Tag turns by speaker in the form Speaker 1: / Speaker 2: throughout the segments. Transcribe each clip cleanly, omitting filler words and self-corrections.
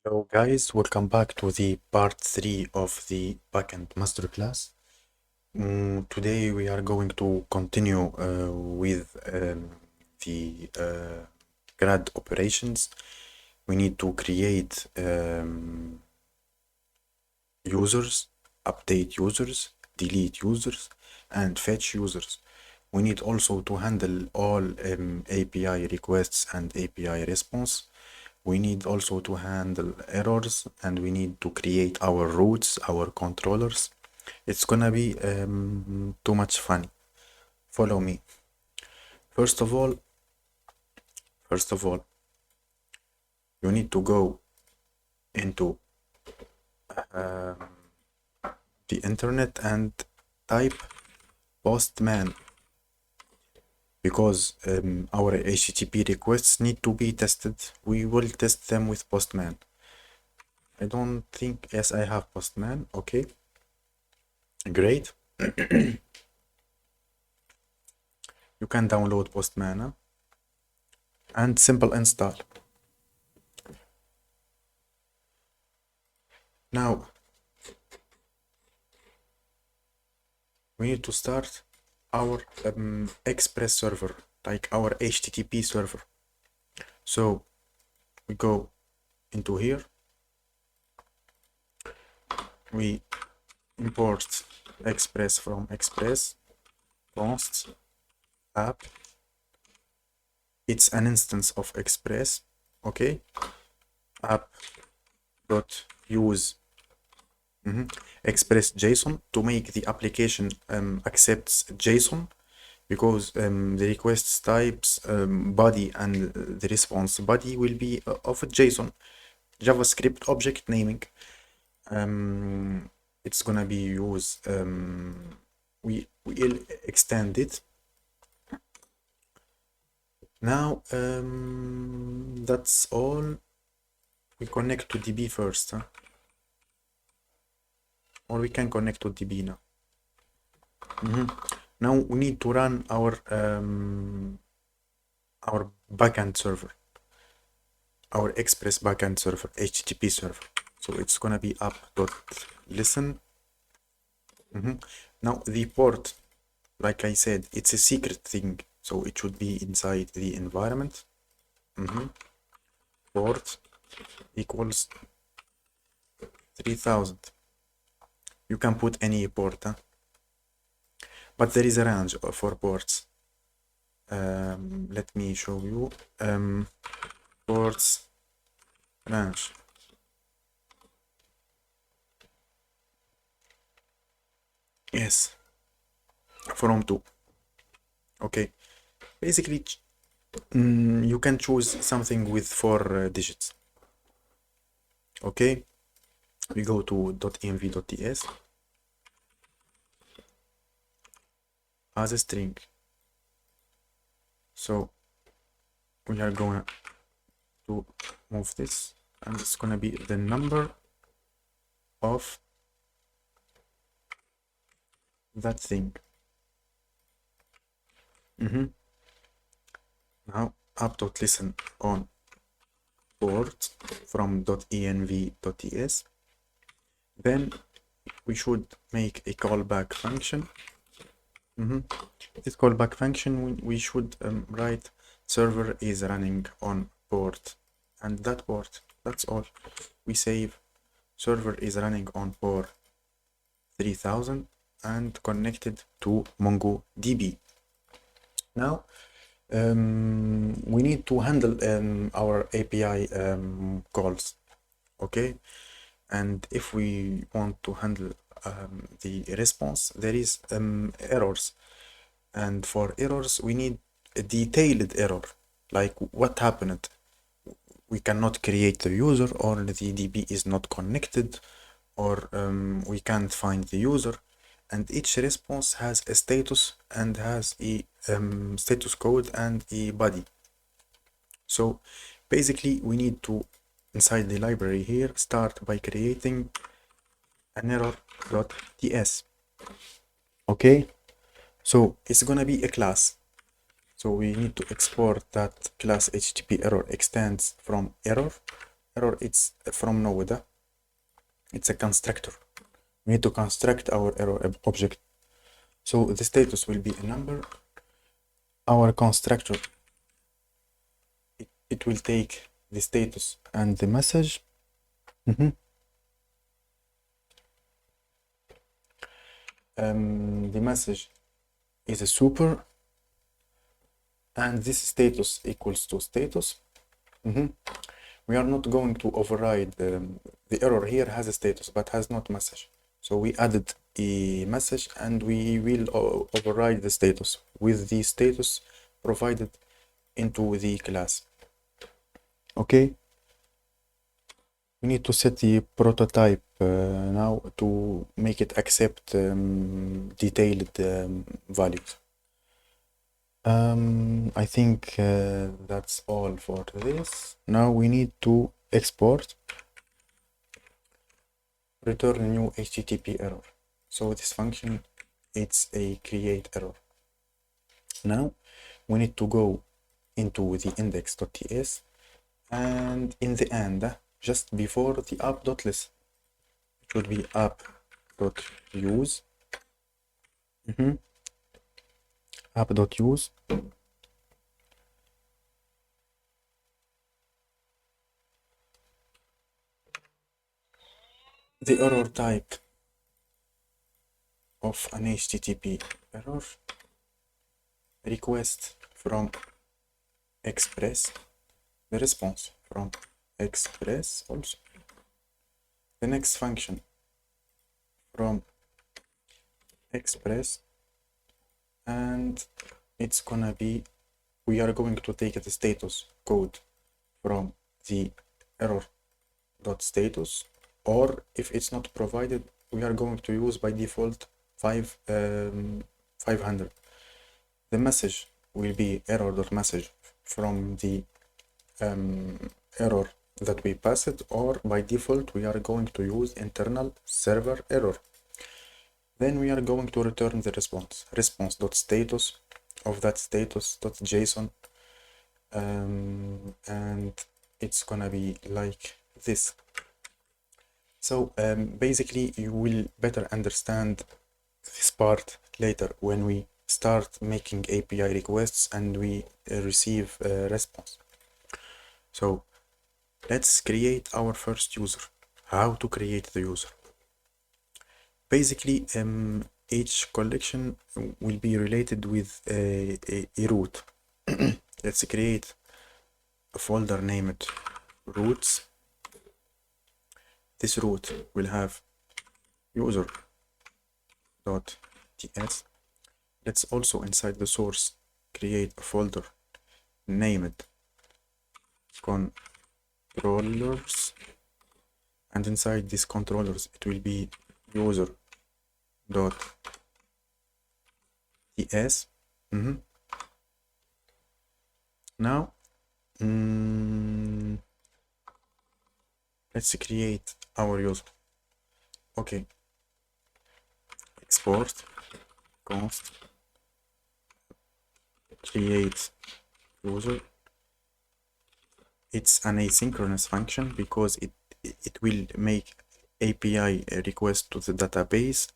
Speaker 1: Hello guys, welcome back to the part 3 of the backend masterclass. Today we are going to continue with the CRUD operations. We need to create users, update users, delete users, and fetch users. We need also to handle all API requests and API response. We need also to handle errors, and we need to create our routes, our controllers. It's gonna be too much fun. Follow me. First of all, you need to go into the internet and type Postman, because our HTTP requests need to be tested. We will test them with Postman. I don't think, yes, I have Postman. Okay, great. You can download Postman and simple install. Now we need to start our Express server, like our HTTP server. So we go into here, we import Express from Express, const app. It's an instance of Express, okay? App dot use Express JSON to make the application accepts JSON, because the requests types body and the response body will be of a JSON JavaScript object naming. It's gonna be used. We will extend it. Now that's all. We connect to DB first, or we can connect to DB now. Now we need to run our backend server, our Express backend server, HTTP server. So it's gonna be app.listen. Now the port, like I said, it's a secret thing, so it should be inside the environment. Port equals 3000. You can put any port, but there is a range for ports. Let me show you. Ports range. Yes, from 2. Okay, basically you can choose something with 4 digits. Okay, we go to .env.ts as a string. So we are going to move this, and it's gonna be the number of that thing. Now app.listen on port from .env.ts. Then we should make a callback function. This callback function, we should write server is running on port, and that port, that's all. We save server is running on port 3000 and connected to MongoDB. Now we need to handle our API calls, okay? And if we want to handle the response, there is errors, and for errors we need a detailed error, like what happened. We cannot create the user, or the DB is not connected, or we can't find the user. And each response has a status and has a status code and a body. So basically we need to, inside the library here, start by creating an error.ts. Okay, so it's gonna be a class, so we need to export that class HTTP error extends from error error, it's from node. It's a constructor. We need to construct our error object. So the status will be a number. Our constructor, it will take the status and the message. The message is a super, and this status equals to status. We are not going to override the error here has a status but has not message. So we added a message and we will override the status with the status provided into the class. Okay. We need to set the prototype now to make it accept detailed values. I think that's all for this. Now we need to export, return a new HTTP error. So this function, it's a create error. Now we need to go into the index.ts, and in the end, just before the app.list, it would be app.use. App.use. The error type of an HTTP error, request from express, the response from express also, the next function from express, and it's gonna be, we are going to take the status code from the error.status, or if it's not provided, we are going to use by default 500. The message will be error.message from the error that we passed, or by default we are going to use internal server error. Then we are going to return the response.status of that status.json, and it's gonna be like this. So basically you will better understand this part later when we start making API requests and we receive a response. So let's create our first user. How to create the user? Basically, each collection will be related with a root. Let's create a folder named roots. This root will have user.ts. Let's also inside the source create a folder named controllers, and inside these controllers it will be user.ts. Now let's create our user. Okay, export const create user. It's an asynchronous function because it will make API request to the database,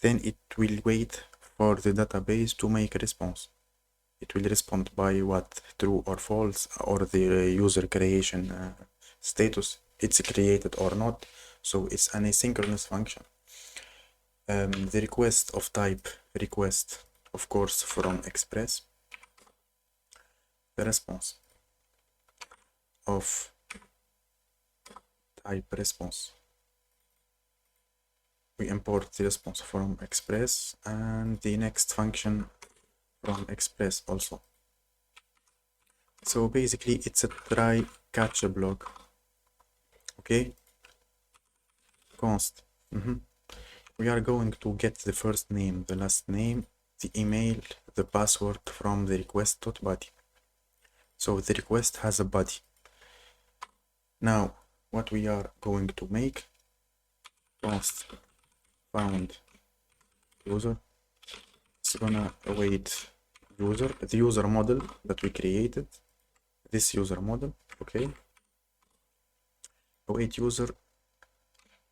Speaker 1: then it will wait for the database to make a response. It will respond by what, true or false, or the user creation status, it's created or not. So it's an asynchronous function. The request of type request, of course, from express. The response of type response, we import the response from express, and the next function from express also. So basically it's a try catch block. Okay, const we are going to get the first name, the last name, the email, the password from the request.body. So the request has a body. Now what we are going to make, const found user, it's gonna await user, the user model that we created, this user model. Okay, await user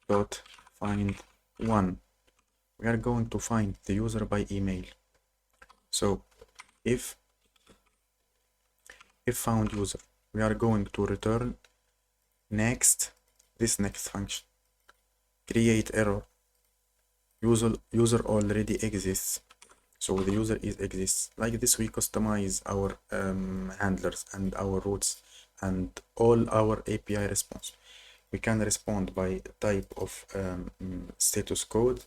Speaker 1: dot find one. We are going to find the user by email. So if found user, we are going to return next, this next function, create error, user already exists. So the user exists. Like this, we customize our handlers and our routes and all our API response. We can respond by type of status code,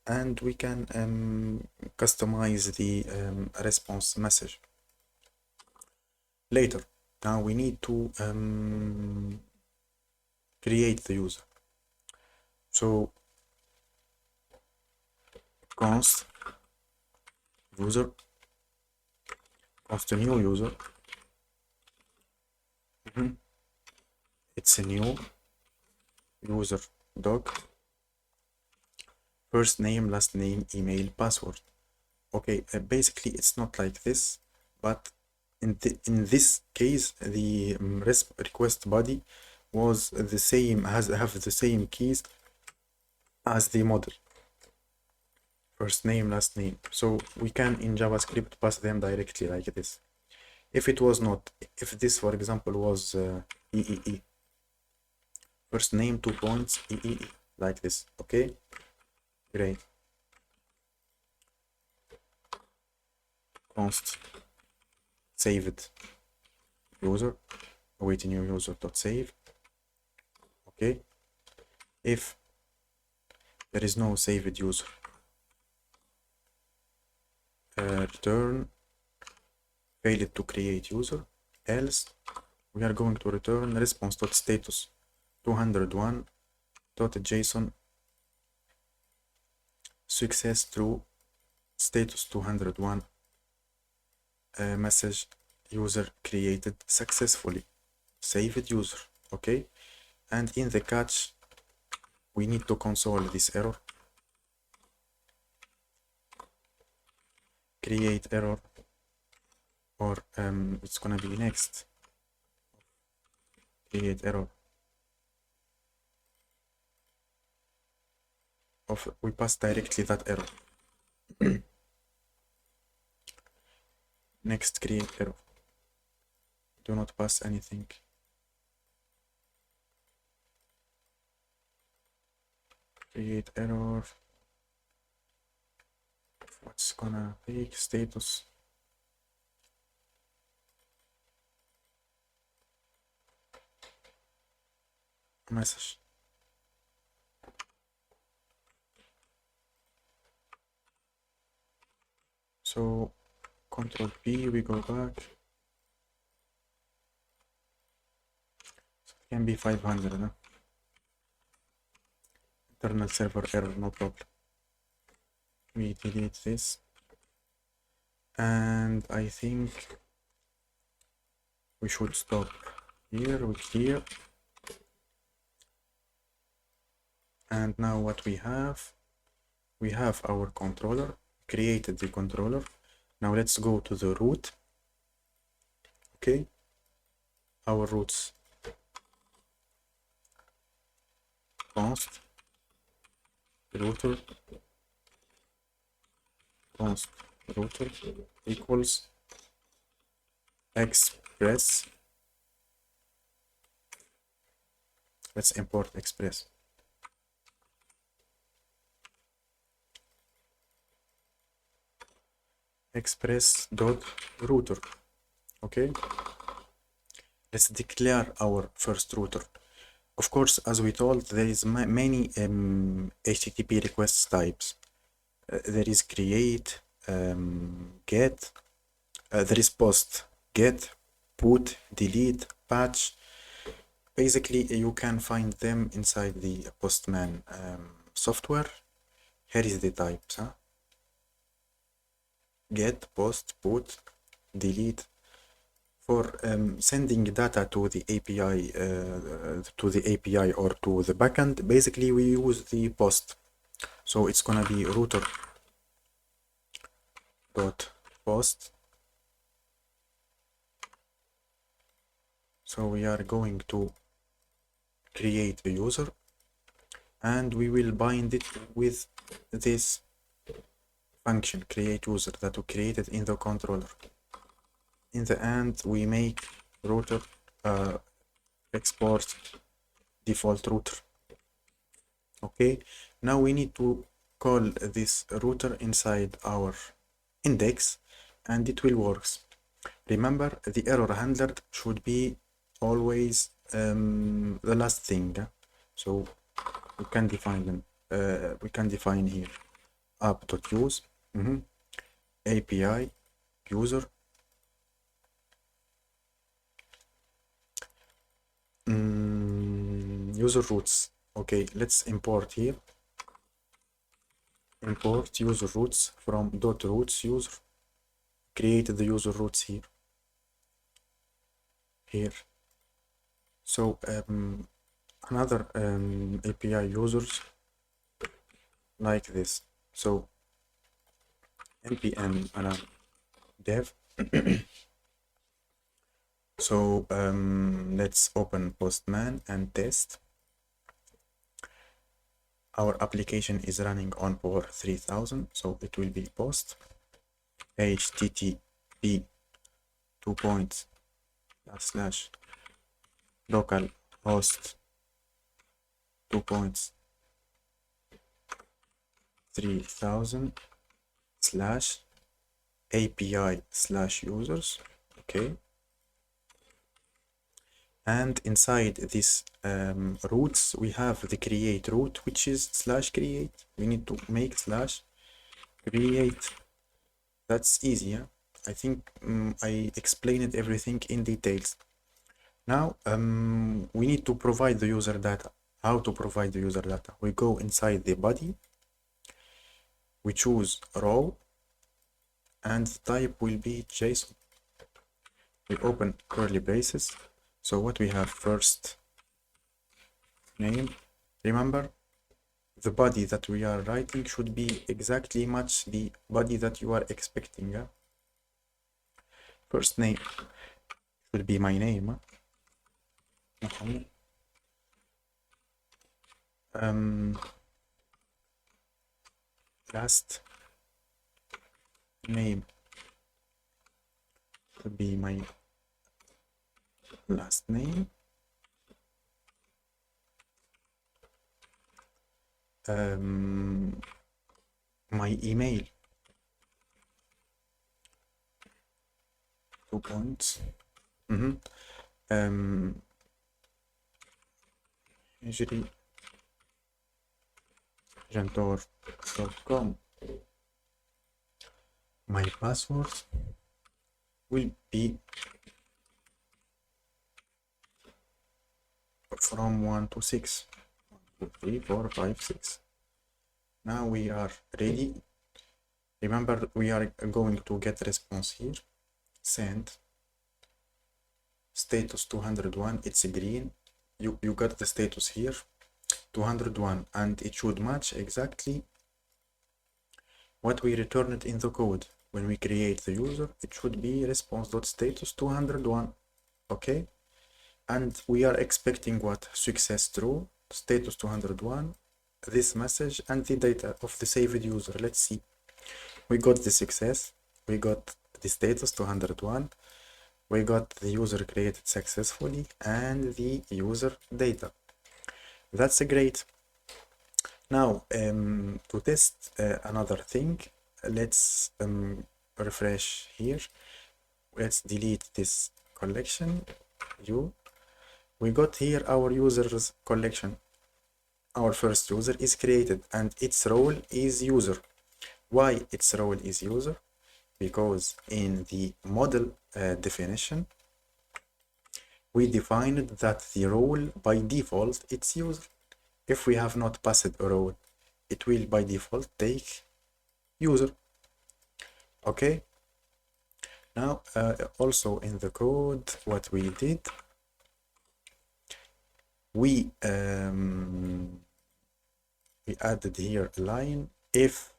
Speaker 1: and we can customize the response message later. Now we need to create the user. So const user, const new user. It's a new user doc, first name, last name, email, password. Okay, basically it's not like this, but in this case the request body was the same, have the same keys as the model, first name, last name. So we can in JavaScript pass them directly like this. If it was not, if this for example was EEE, first name 2 points EEE, like this. Okay, great. Const saved user, await new user dot save. Okay, if there is no saved user, return failed to create user, else we are going to return response.status 201.json success through status 201 message user created successfully, saved user. Okay, and in the catch we need to console this error, create error, or it's gonna be next, create error of, we pass directly that error. Next, create error, do not pass anything. Create error, what's gonna take status, message. So Control P, we go back. So it can be 500, no? Internal server error, no problem. We delete this, and I think we should stop here. We clear, and now what we have our controller, created the controller. Now let's go to the root. Okay, our roots, const router, const router equals express. Let's import express. Express dot router. Okay, let's declare our first router. Of course, as we told, there is many HTTP request types. There is create, get, there is post, get, put, delete, patch. Basically, you can find them inside the Postman software. Here is the types, huh? Get, post, put, delete. For sending data to the API, or to the backend, basically we use the post. So it's gonna be router dot post. So we are going to create a user, and we will bind it with this function create user that we created in the controller. In the end, we make router export default router. Okay, now we need to call this router inside our index, and it will work. Remember, the error handler should be always the last thing. So we can define them. We can define here app.use API user user roots. Okay, let's import here. Import user roots from .roots user. Create the user roots here. So another API users like this. So npm dev. So let's open Postman and test. Our application is running on port 3000, so it will be post http /localhost 2.3000/API/users. Okay, and inside this roots we have the create root, which is /create. We need to make /create. That's easy. Yeah? I think I explained everything in details. Now we need to provide the user data. How to provide the user data? We go inside the body, we choose row, and the type will be JSON. We open curly braces. So what we have first name. Remember, the body that we are writing should be exactly match the body that you are expecting. Yeah? First name should be my name. Last name should be my last name. My email, 2 points. Jantor.com. My password will be from 1 to 6. 1, 2, 3, 4, 5, 6. Now we are ready. Remember, we are going to get response here. Send. Status 201. It's green. You got the status here. 201, and it should match exactly what we returned in the code. When we create the user, it should be response.status 201. Okay, and we are expecting what? Success true, status 201, this message, and the data of the saved user. Let's see. We got the success, we got the status 201, we got the user created successfully, and the user data. That's great. Now to test another thing, let's refresh here. Let's delete this collection. We got here our users collection. Our first user is created and its role is user. Why its role is user? Because in the model definition, we defined that the role by default it's user. If we have not passed a role, it will by default take user. Okay. Now also in the code, what we did, we added here a line. If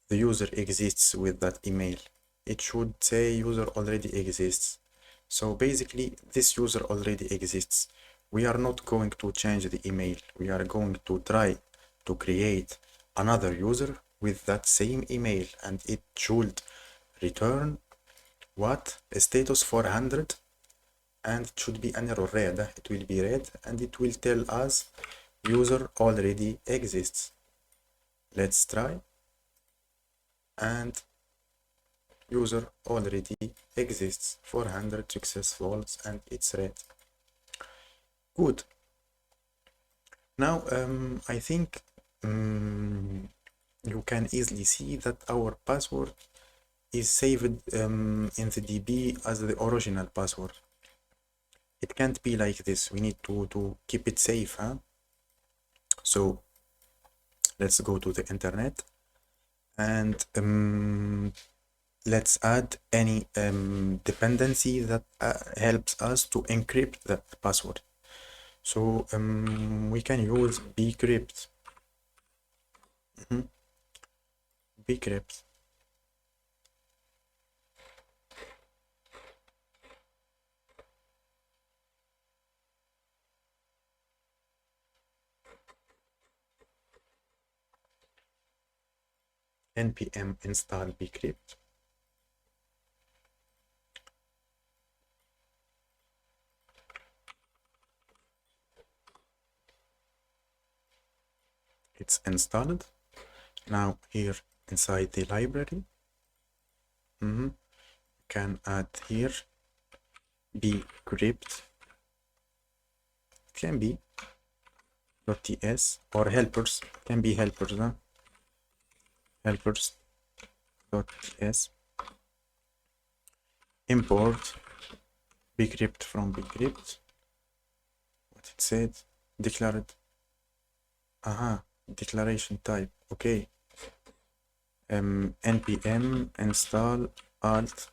Speaker 1: the user exists with that email, it should say user already exists. So basically this user already exists. we are not going to change the email. We are going to try to create another user with that same email, and it should return what? A status 400, and it should be an error red. It will be red, and it will tell us user already exists. Let's try, and user already exists, 400 successful, and it's red. Good. Now I think you can easily see that our password is saved in the DB as the original password. It can't be like this. We need to keep it safe, huh? So let's go to the internet, and let's add any dependency that helps us to encrypt that password. So we can use bcrypt. Bcrypt. npm install bcrypt. It's installed. Now here inside the library, can add here bcrypt. Can be .ts or helpers. Can be helpers. Helpers.ts. Import bcrypt from bcrypt. What it said? Declared. Declaration type. Okay. npm install alt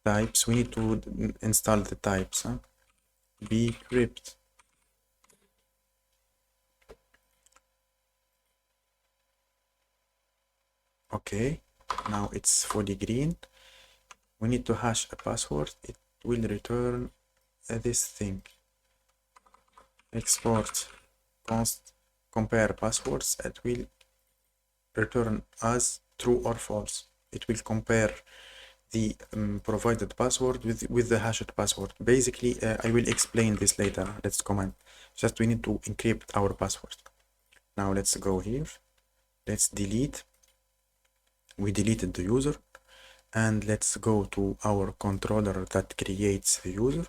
Speaker 1: types. We need to install the types. Bcrypt. Okay, now it's fully green. We need to hash a password. It will return this thing. Export const compare passwords. It will return as true or false. It will compare the provided password with the hashed password. Basically, I will explain this later. Let's comment. Just we need to encrypt our password. Now let's go here. Let's delete. We deleted the user, and let's go to our controller that creates the user.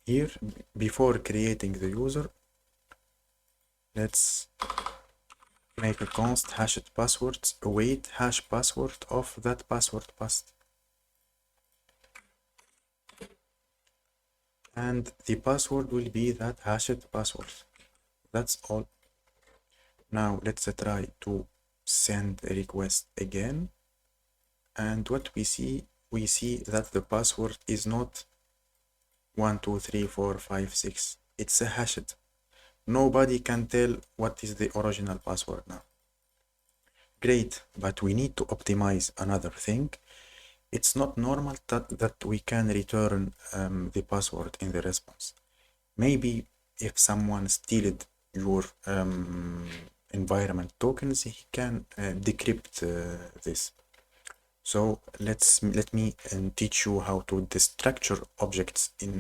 Speaker 1: Here, before creating the user, let's make a const hashed passwords await hash password of that password passed, and the password will be that hashed password. That's all. Now let's try to send a request again, and what we see that the password is not 1 2 3 4 5 6. It's a hashed. Nobody can tell what is the original password now. Great, but we need to optimize another thing. It's not normal that we can return the password in the response. Maybe if someone steals your environment tokens, he can decrypt this. So let me teach you how to destructure objects in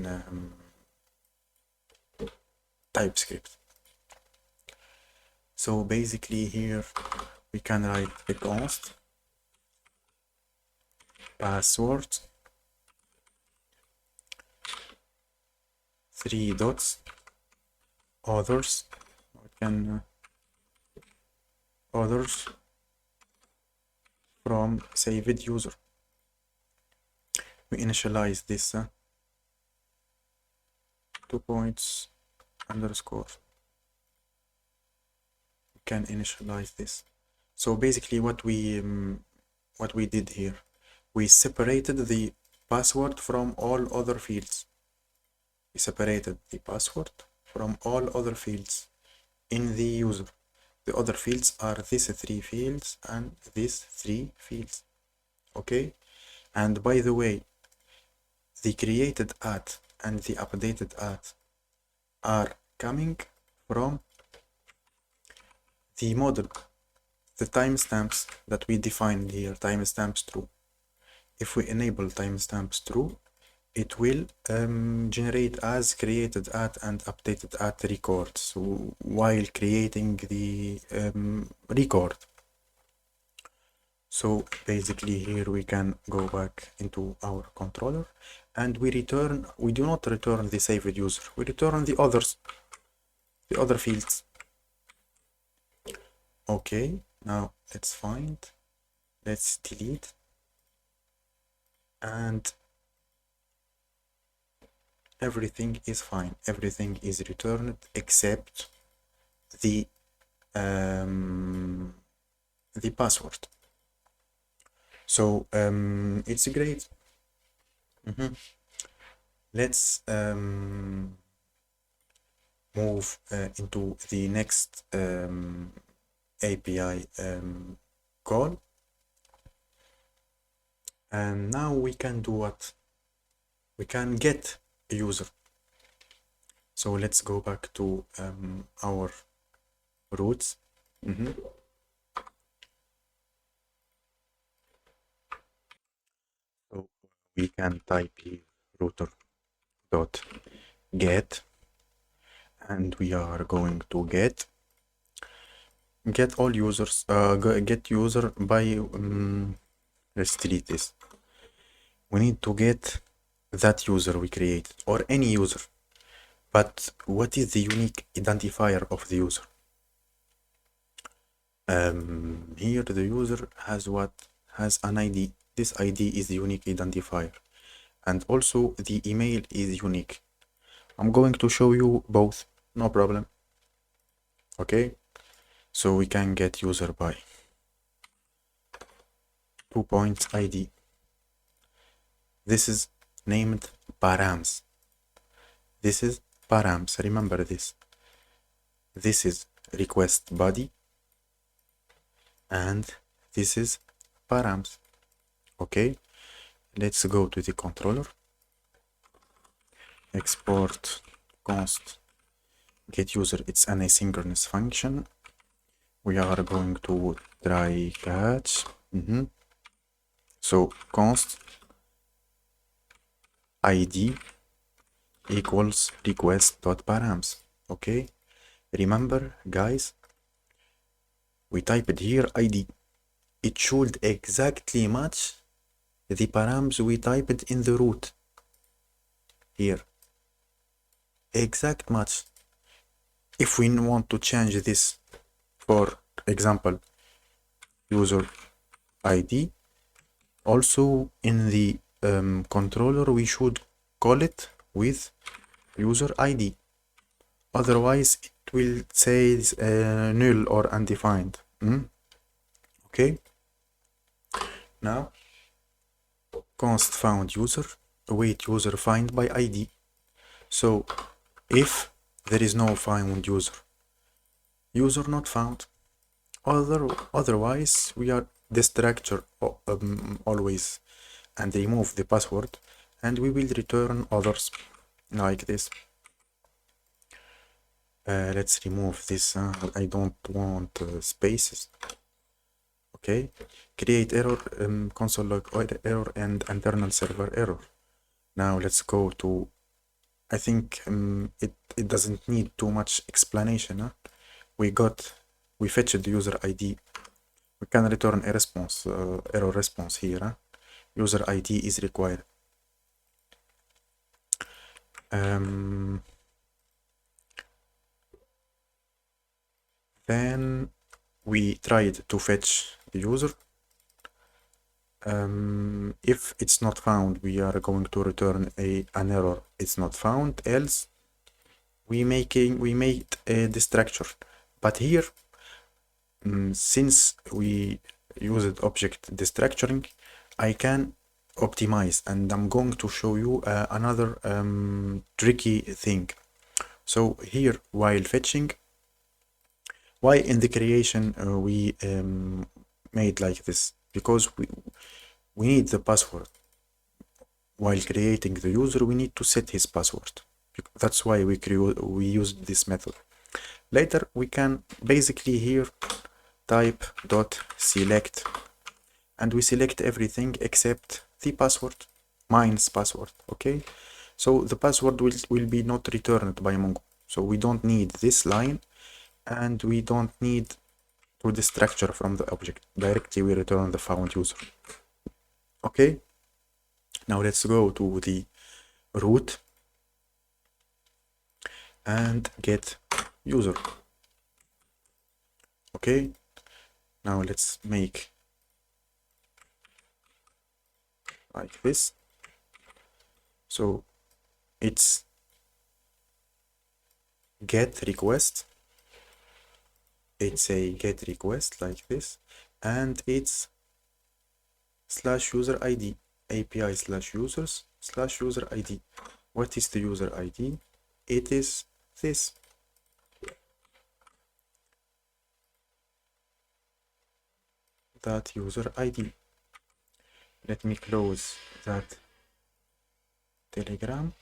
Speaker 1: TypeScript. So basically here we can write a const password 3 dots others. We can others from saved user. We initialize this 2 points underscore. We can initialize this. So basically what we did here, we separated the password from all other fields. We separated the password from all other fields in the user. The other fields are these 3 fields and these 3 fields. Okay, and by the way, the created at and the updated at are coming from the model, the timestamps that we defined here, timestamps true. If we enable timestamps true, it will generate as created at and updated at record, so while creating the record. So basically here we can go back into our controller and we do not return the saved user, we return the other fields. Okay, now let's delete, and everything is fine, everything is returned except the password. So it's great. Let's move into the next API call, and now we can do what? We can get a user. So let's go back to our roots. So we can type here router dot get, and we are going to get all users, get user by let's delete this. We need to get that user we created, or any user, but what is the unique identifier of the user? Here the user has an ID. This ID is the unique identifier, and also the email is unique. I'm going to show you both, no problem. Okay, so we can get user by 2 points ID. This is named params. This is params, remember this. This is request body, and this is params. Okay, let's go to the controller, export const get user. It's an asynchronous function. We are going to try catch. So const id equals request.params. Okay, remember guys, we typed here id. It should exactly match the params we typed in the root here. Exact match. If we want to change this, for example, user ID, also in the controller we should call it with user ID. Otherwise it will say null or undefined. Okay, now const found user, await user find by ID. So if there is no found user not found. Otherwise we are destructure always and remove the password, and we will return others like this. Let's remove this. I don't want spaces. Okay, create error, console log error and internal server error. Now let's go to, I think it doesn't need too much explanation. We fetched the user ID. We can return a response, error response here. User ID is required. Then we tried to fetch the user. If it's not found, we are going to return an error. It's not found. Else, we made the structure. But here, since we used object destructuring, I can optimize, and I'm going to show you another tricky thing. So here, while fetching, why in the creation we made like this? Because we need the password. While creating the user, we need to set his password. That's why we used this method. Later we can basically here type dot select, and we select everything except the password, mine's password. Okay, so the password will be not returned by Mongo, so we don't need this line, and we don't need to destructure from the object. Directly we return the found user. Okay, now let's go to the root and get user. Okay, now let's make like this. So it's get request, it's a get request like this, and it's slash user ID, API slash users slash user ID. What is the user ID? It is this. That user ID. Let me close that Telegram.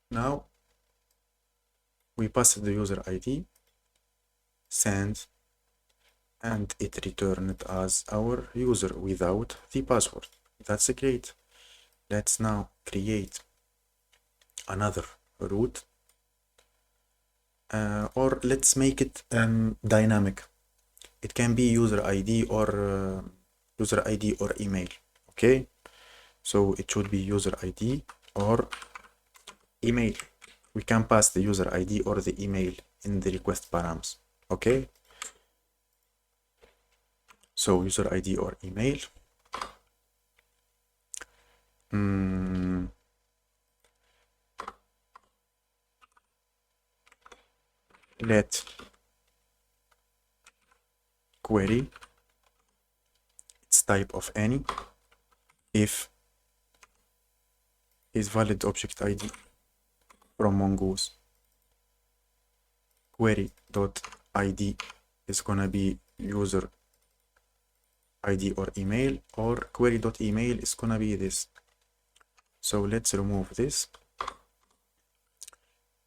Speaker 1: Now we pass the user ID, send, and it returned as our user without the password. That's great. Let's now create another root, or let's make it dynamic. It can be user ID or email. Okay, so it should be user ID or email. We can pass the user ID or the email in the request params. Okay, so user ID or email. Let query its type of any if is valid object ID from Mongoose. Query.id is gonna be user ID or email, or query.email is gonna be this. So let's remove this.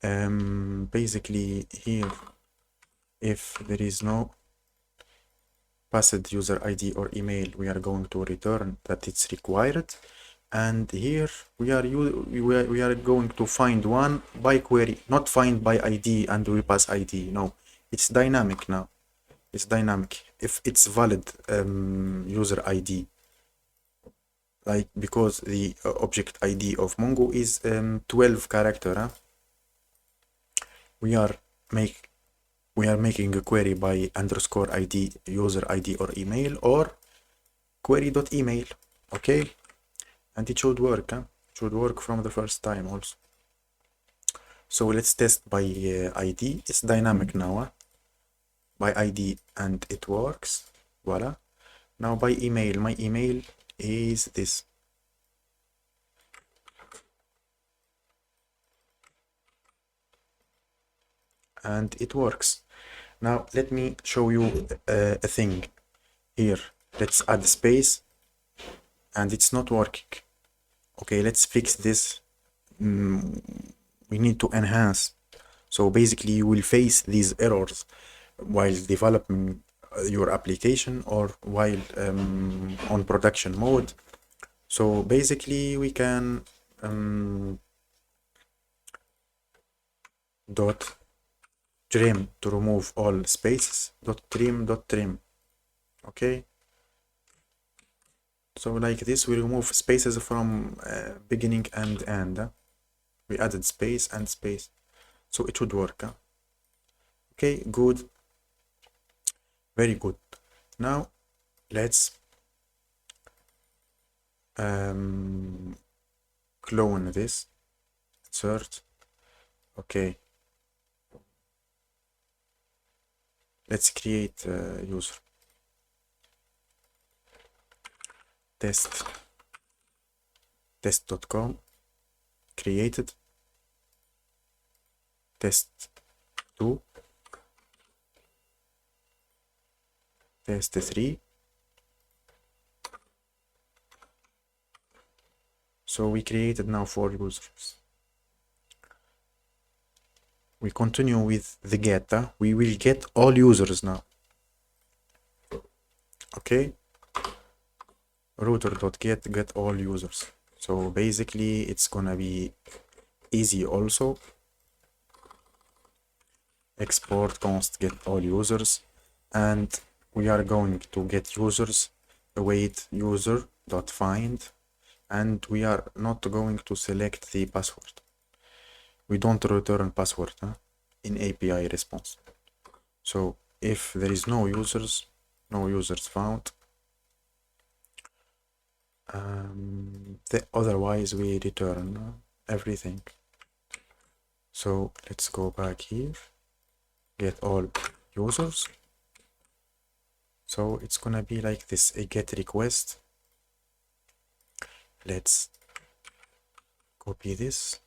Speaker 1: Basically here, if there is no passed user ID or email, we are going to return that it's required. And here we are going to find one by query, not find by ID and we pass ID. No, it's dynamic now. It's dynamic if it's valid user ID, like because the object ID of Mongo is 12 character. Huh? We are making a query by underscore ID, user ID or email, or query.email. Okay, and it should work. Huh? It should work from the first time also. So let's test by ID. It's dynamic now. Huh? By ID and it works. Voila. Now by email, my email is this. And it works. Now let me show you a thing here. Let's add space, and it's not working. Okay, let's fix this. We need to enhance. So basically you will face these errors while developing your application or while on production mode. So basically we can dot trim to remove all spaces, dot trim. Okay, so like this we remove spaces from beginning and end. We added space and space, so it should work. Okay, good, very good. Now let's clone this, insert. Okay, let's create a user. Test.com created, test2, test3. So we created now 4 users. We continue with the get. We will get all users now. Okay, router.get all users. So basically it's gonna be easy also. Export const get all users, and we are going to get users, await user.find, and we are not going to select the password. We don't return password in API response. So if there is no users found, otherwise we return everything. So let's go back here, get all users. So it's gonna be like this, a get request. Let's copy this.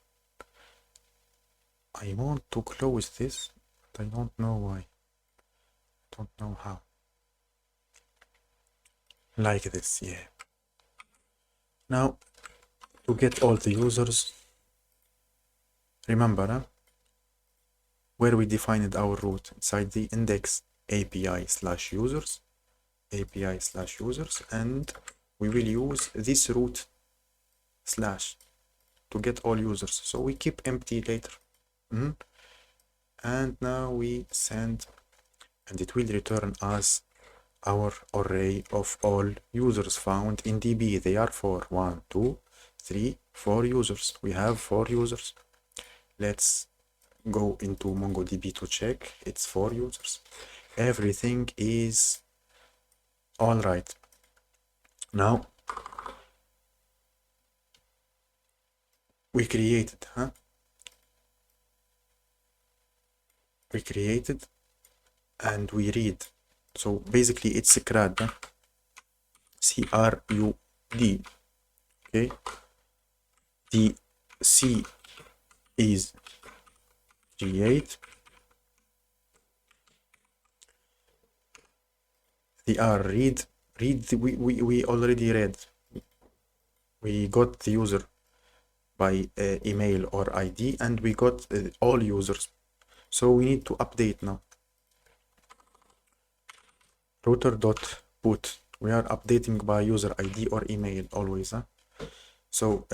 Speaker 1: I want to close this, but I don't know why. Don't know how. Like this, yeah. Now, to get all the users, remember where we defined our route inside the index API/users, and we will use this route slash to get all users. So we keep empty later. And now we send, and it will return us our array of all users found in DB. They are 4. 1, 2, 3, 4 users. We have 4 users. Let's go into MongoDB to check. It's 4 users. Everything is all right. Now we created, we created and we read. So basically it's a CRUD, CRUD. Okay, the C is create, the R read. We already read. We got the user by email or ID, and we got all users. So we need to update now. Router.put. We are updating by user ID or email always. So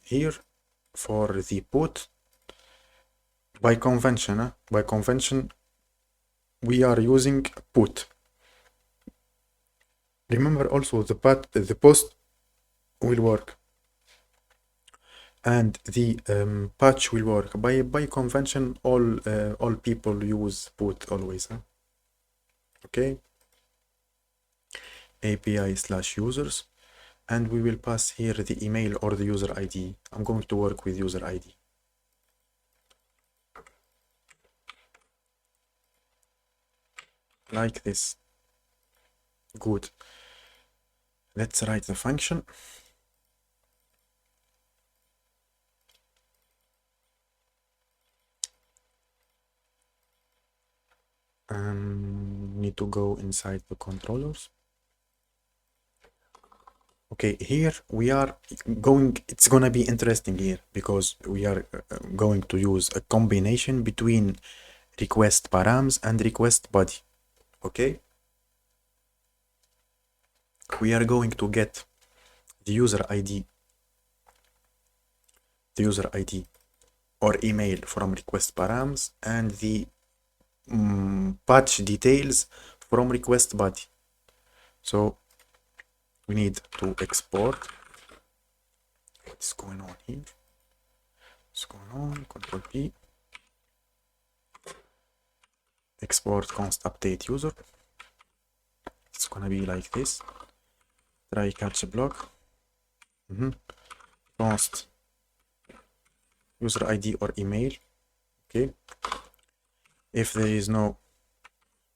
Speaker 1: here for the put, by convention, we are using put. Remember also the post will work, and the patch will work. By convention, all people use put always. Okay. API/users, and we will pass here the email or the user ID. I'm going to work with user ID. Like this. Good. Let's write the function. Need to go inside the controllers. Okay, here we are going, it's gonna be interesting here because we are going to use a combination between request params and request body. Okay, we are going to get the user ID or email from request params and the patch details from request body. So we need to export. What's going on here? What's going on? Control P. Export const update user. It's gonna be like this. Try catch block. Const user ID or email. Okay. If there is no,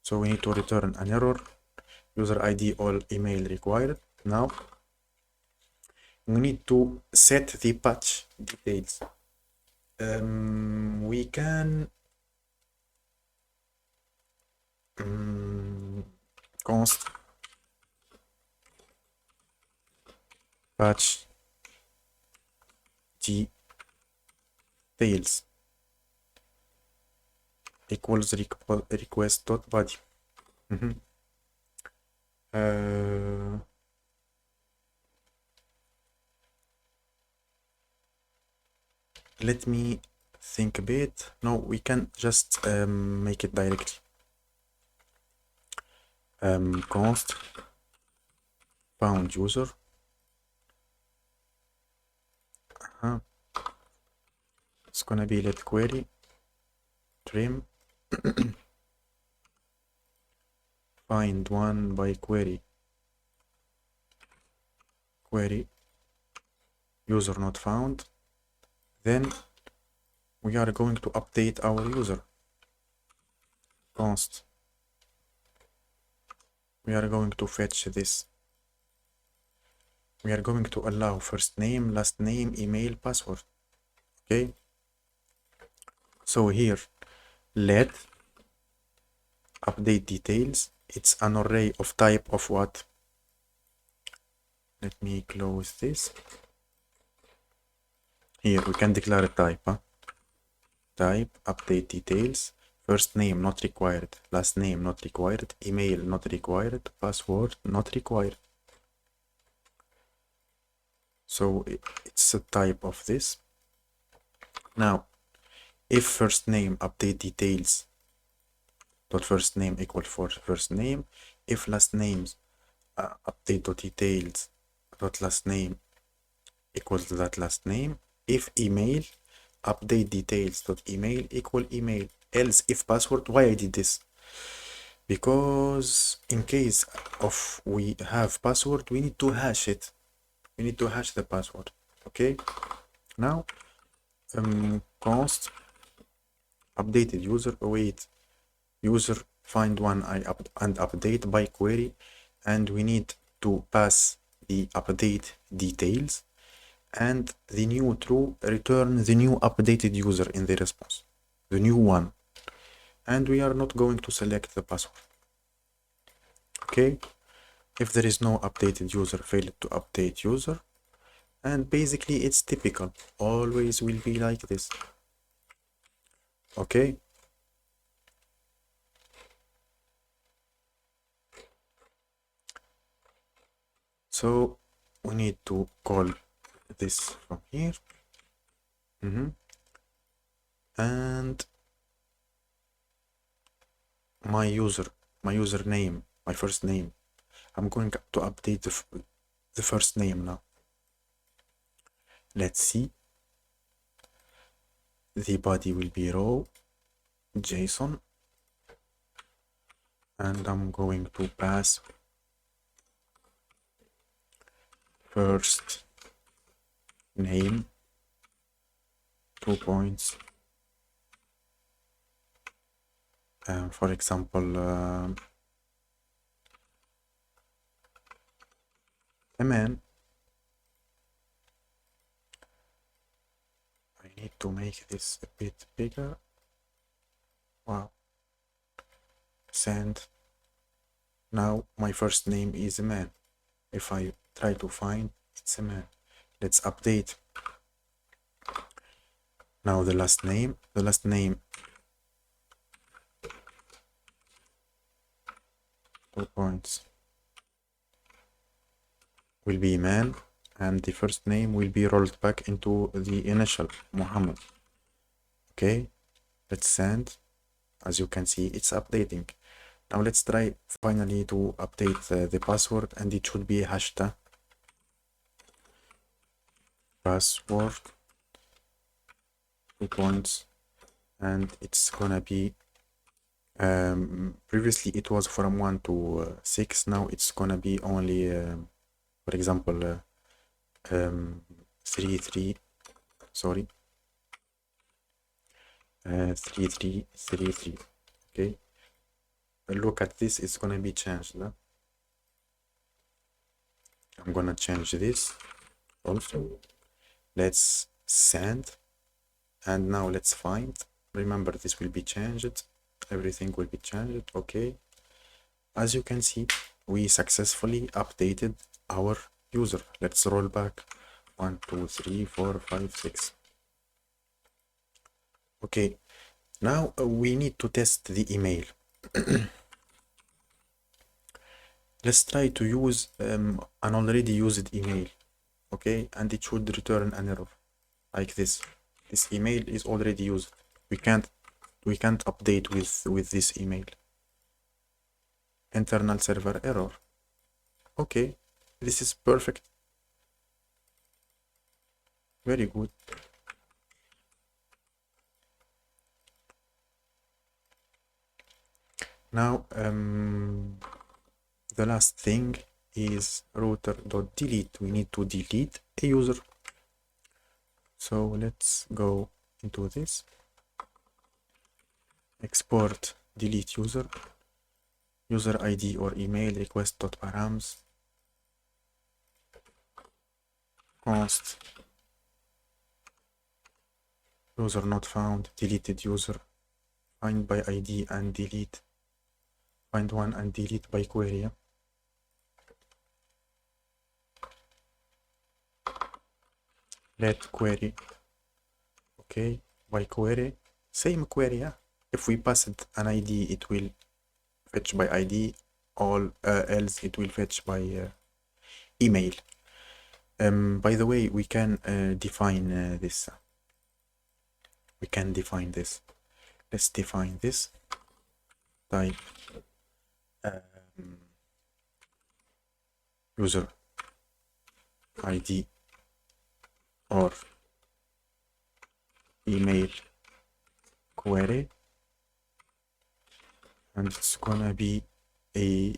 Speaker 1: so we need to return an error. User ID or email required. Now we need to set the patch details. We can const patch details equals request dot body. Let me think a bit. No, we can just make it directly. Const found user. It's gonna be let query trim find one by query user not found. Then we are going to update our user. Const. We are going to fetch this. We are going to allow first name, last name, email, password. Okay. So here, let update details. It's an array of type of what? Let me close this. Here we can declare a type. Type update details. First name not required, last name not required, email not required, password not required. So it's a type of this. Now, if first name update details dot first name equal for first name, if last names update dot details dot last name equals to that last name, if email update details dot email equal email, else if password. Why I did this? Because in case of we have password, we need to hash it. We need to hash the password. Okay. Now const updated user await user find one and update by query, and we need to pass the update details, and the new true return the new updated user in the response, the new one, and we are not going to select the password. Okay, if there is no updated user, failed to update user, and basically it's typical, always will be like this. Okay, so we need to call this from here. And my username, my first name, I'm going to update the first name now. Let's see. The body will be raw JSON, and I'm going to pass first name 2 points. For example, a man. I need to make this a bit bigger. Wow. Send. Now my first name is a man. If I try to find, it's a man. Let's update. Now the last name 2 points will be man, and the first name will be rolled back into the initial Muhammad. Okay, let's send. As you can see, it's updating. Now let's try finally to update the password, and it should be hashtag password 2 points, and it's gonna be previously it was from 1 to 6. Now it's gonna be only for example 33 sorry 3333. Okay, look at this, it's gonna be changed. I'm gonna change this also. Let's send, and now let's find. Remember, this will be changed, everything will be changed. Okay, as you can see, we successfully updated our user. Let's roll back 1 2 3 4 5 6. Okay, now we need to test the email. Let's try to use an already used email, okay, and it should return an error like this. This email is already used. We can't update with this email. Internal server error. Okay, this is perfect. Very good. Now the last thing is router.delete. We need to delete a user. So let's go into this. Export delete user ID or email request.params const user not found, deleted user, find by ID and delete, find one and delete by query. Let query, okay, by query, same query. If we pass it an ID, it will fetch by ID, all else it will fetch by email. By the way, we can define this. We can define this. Let's define this. Type user ID or email query, and it's gonna be a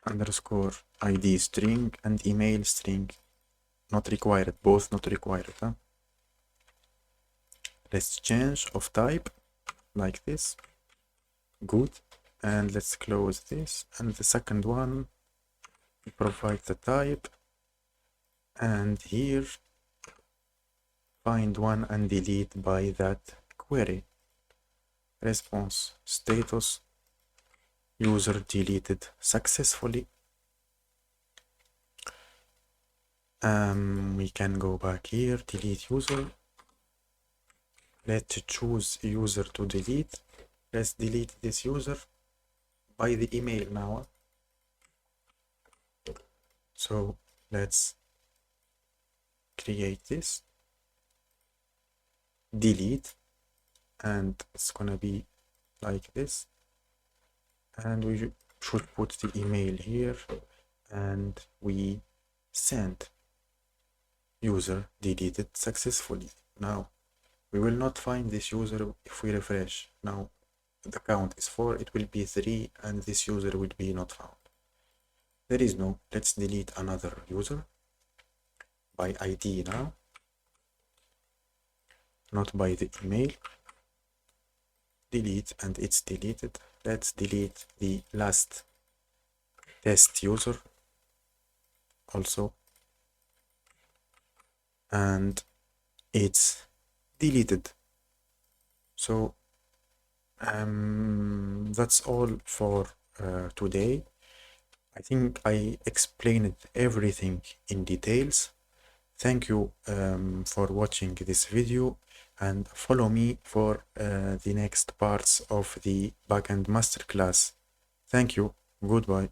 Speaker 1: underscore ID string and email string. Not required, both not required. Let's change of type like this. Good. And let's close this. And the second one, we provide the type. And here, find one and delete by that query. Response status, user deleted successfully. We can go back here, delete user. Let's choose user to delete. Let's delete this user by the email now. So let's create this, delete, and it's gonna be like this. And we should put the email here, and we send user deleted successfully. Now we will not find this user if we refresh. Now the count is 4, it will be 3, and this user will be not found. There is no. Let's delete another user by ID now, not by the email. Delete, and it's deleted. Let's delete the last test user also, and it's deleted. So that's all for today. I think I explained everything in details. Thank you for watching this video, and follow me for the next parts of the backend masterclass. Thank you. Goodbye.